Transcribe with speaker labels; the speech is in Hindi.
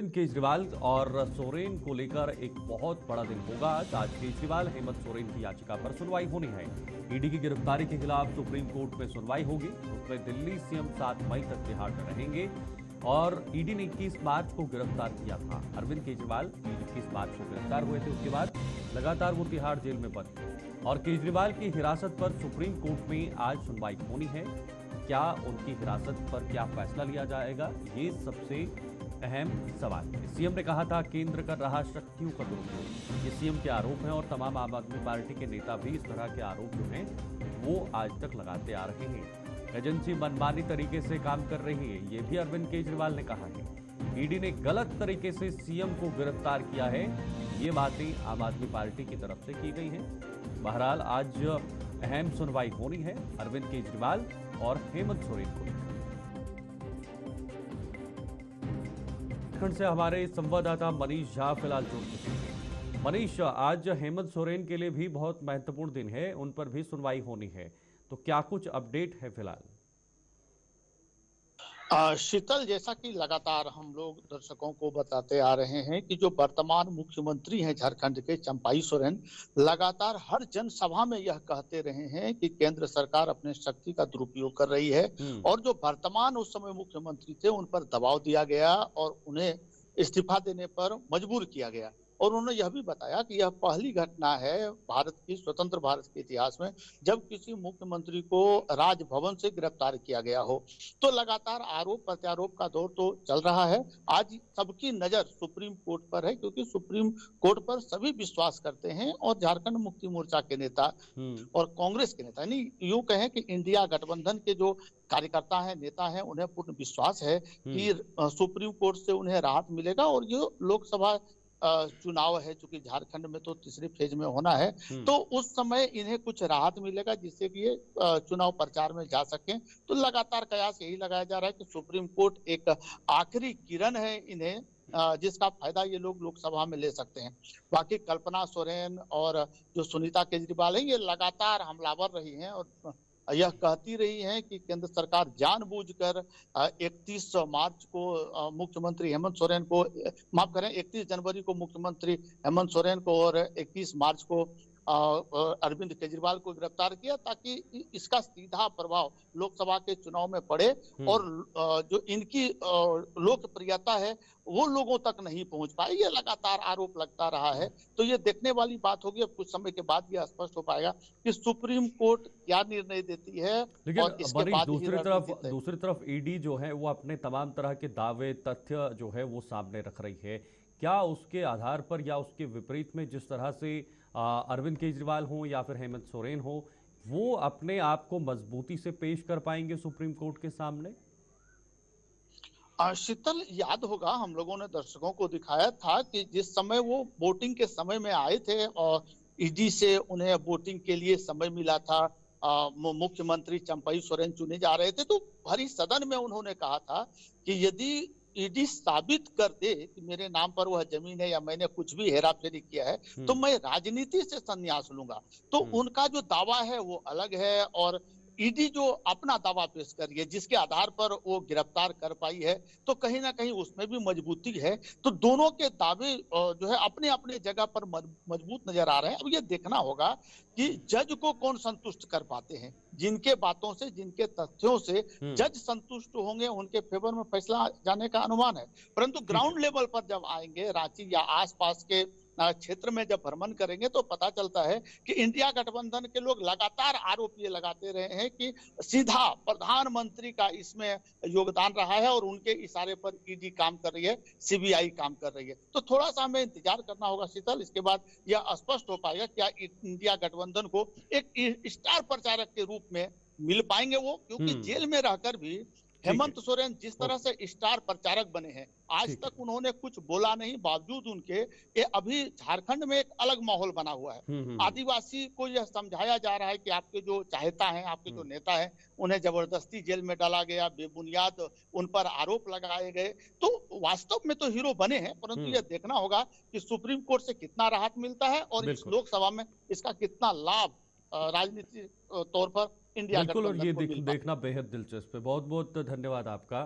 Speaker 1: अरविंद केजरीवाल और सोरेन को लेकर एक बहुत बड़ा दिन होगा। आज केजरीवाल हेमंत सोरेन की याचिका पर सुनवाई होनी है। ईडी की गिरफ्तारी के खिलाफ सुप्रीम कोर्ट में सुनवाई होगी। उसमें दिल्ली सीएम 7 मई तक तिहाड़ में रहेंगे और ईडी ने 21 मार्च को गिरफ्तार किया था। अरविंद केजरीवाल 21 मार्च को गिरफ्तार हुए थे। उसके बाद लगातार वो तिहाड़ जेल में बंद थे और केजरीवाल की हिरासत पर सुप्रीम कोर्ट में आज सुनवाई होनी है। क्या उनकी हिरासत पर क्या फैसला लिया जाएगा, ये सबसे अहम सवाल है। सीएम ने कहा था केंद्र कर रहा शक्तियों का दुरुपयोग, ये सीएम के आरोप हैं और तमाम आम आदमी पार्टी के नेता भी इस तरह के आरोप जो हैं वो आज तक लगाते आ रहे हैं। एजेंसी मनमानी तरीके से काम कर रही है, ये भी अरविंद केजरीवाल ने कहा है। ईडी ने गलत तरीके से सीएम को गिरफ्तार किया है, ये बातें आम आदमी पार्टी की तरफ से की गई हैं। बहरहाल आज अहम सुनवाई होनी है अरविंद केजरीवाल और हेमंत सोरेन को। उत्तराखंड से हमारे संवाददाता मनीष झा फिलहाल जुड़ चुके हैं। मनीष, आज हेमंत सोरेन के लिए भी बहुत महत्वपूर्ण दिन है, उन पर भी सुनवाई होनी है, तो क्या कुछ अपडेट है फिलहाल?
Speaker 2: शीतल, जैसा कि लगातार हम लोग दर्शकों को बताते आ रहे हैं कि जो वर्तमान मुख्यमंत्री हैं झारखंड के, चंपाई सोरेन, लगातार हर जनसभा में यह कहते रहे हैं कि केंद्र सरकार अपने शक्ति का दुरुपयोग कर रही है और जो वर्तमान उस समय मुख्यमंत्री थे उन पर दबाव दिया गया और उन्हें इस्तीफा देने पर मजबूर किया गया। और उन्होंने यह भी बताया कि यह पहली घटना है स्वतंत्र भारत के इतिहास में जब किसी मुख्यमंत्री को राजभवन से गिरफ्तार किया गया हो। तो लगातार आरोप प्रत्यारोप का दौर तो चल रहा है। आज सबकी नजर सुप्रीम कोर्ट पर है क्योंकि सुप्रीम कोर्ट पर सभी विश्वास करते हैं और झारखंड मुक्ति मोर्चा के नेता और कांग्रेस के नेता, यानी यूं कहें कि इंडिया गठबंधन के जो कार्यकर्ता हैं, नेता हैं, उन्हें पूर्ण विश्वास है कि सुप्रीम कोर्ट से उन्हें राहत मिलेगा। और जो लोकसभा चुनाव है, चूंकि झारखंड में तो तीसरे फेज में होना है, तो उस समय इन्हें कुछ राहत मिलेगा जिससे कि ये चुनाव प्रचार में जा सकें। तो लगातार कयास यही लगाया जा रहा है कि सुप्रीम कोर्ट एक आखिरी किरण है इन्हें, जिसका फायदा ये लोग लोकसभा में ले सकते हैं। बाकी कल्पना सोरेन और जो सुनीता केजरीवाल है, ये लगातार हमलावर रही हैं और यह कहती रही हैं कि केंद्र सरकार जानबूझकर 31 मार्च को मुख्यमंत्री हेमंत सोरेन को, माफ करें, 31 जनवरी को मुख्यमंत्री हेमंत सोरेन को और 21 मार्च को अरविंद केजरीवाल को गिरफ्तार किया ताकि इसका सीधा प्रभाव लोकसभा के चुनाव में पड़े और जो इनकी लोकप्रियता है वो लोगों तक नहीं पहुंच पाए। ये लगातार आरोप लगता रहा है। तो ये देखने वाली बात होगी, अब कुछ समय के बाद ये स्पष्ट हो पाएगा कि सुप्रीम कोर्ट क्या निर्णय देती है। और इसके बाद
Speaker 1: दूसरी तरफ ईडी जो है वो अपने तमाम तरह के दावे तथ्य जो है वो सामने रख रही है। क्या उसके आधार पर या उसके विपरीत में जिस तरह से अरविंद केजरीवाल हो या फिर हेमंत सोरेन हो, वो अपने आप को मजबूती से पेश कर पाएंगे सुप्रीम कोर्ट के सामने?
Speaker 2: शीतल, याद होगा हम लोगों ने दर्शकों को दिखाया था कि जिस समय वो वोटिंग के समय में आए थे और ईडी से उन्हें वोटिंग के लिए समय मिला था, मुख्यमंत्री चंपाई सोरेन चुने जा रहे थे, तो भरी सदन में उन्होंने कहा था कि यदि ईडी साबित कर दे कि मेरे नाम पर वह जमीन है या मैंने कुछ भी हेराफेरी किया है तो मैं राजनीति से संन्यास लूंगा। तो उनका जो दावा है वो अलग है और ईडी जो अपना दावा पेश कर रही है जिसके आधार पर वो गिरफ्तार कर पाई है, तो कहीं ना कहीं उसमें भी मजबूती है। तो दोनों के दावे जो है अपने अपने जगह पर मजबूत नजर आ रहे हैं। अब ये देखना होगा कि जज को कौन संतुष्ट कर पाते हैं। जिनके बातों से, जिनके तथ्यों से जज संतुष्ट होंगे उनके फेवर में फैसला जाने का अनुमान है। परंतु ग्राउंड लेवल पर जब आएंगे, रांची या आसपास के क्षेत्र में जब भ्रमण करेंगे तो पता चलता है कि इंडिया गठबंधन के लोग लगातार आरोप ये लगाते रहे हैं कि सीधा प्रधानमंत्री का इसमें योगदान रहा है और उनके इशारे पर ईडी काम कर रही है, सीबीआई काम कर रही है। तो थोड़ा सा हमें इंतजार करना होगा शीतल, इसके बाद यह स्पष्ट हो पाएगा क्या इंडिया गठबंधन को एक स्टार प्रचारक के रूप में मिल पाएंगे वो, क्योंकि जेल में रहकर भी हेमंत सोरेन जिस तरह से स्टार प्रचारक बने हैं, आज तक उन्होंने कुछ बोला नहीं, बावजूद उनके ये अभी झारखंड में एक अलग माहौल बना हुआ है। आदिवासी को यह समझाया जा रहा है कि आपके जो चाहता है, आपके जो नेता है, उन्हें जबरदस्ती जेल में डाला गया, बेबुनियाद उन पर आरोप लगाए गए। तो वास्तव में तो हीरो बने हैं, परंतु यह देखना होगा कि सुप्रीम कोर्ट से कितना राहत मिलता है और इस लोकसभा में इसका कितना लाभ राजनीतिक तौर पर इंडिया
Speaker 1: बिल्कुल, और ये देखना बेहद दिलचस्प है। बहुत बहुत धन्यवाद आपका।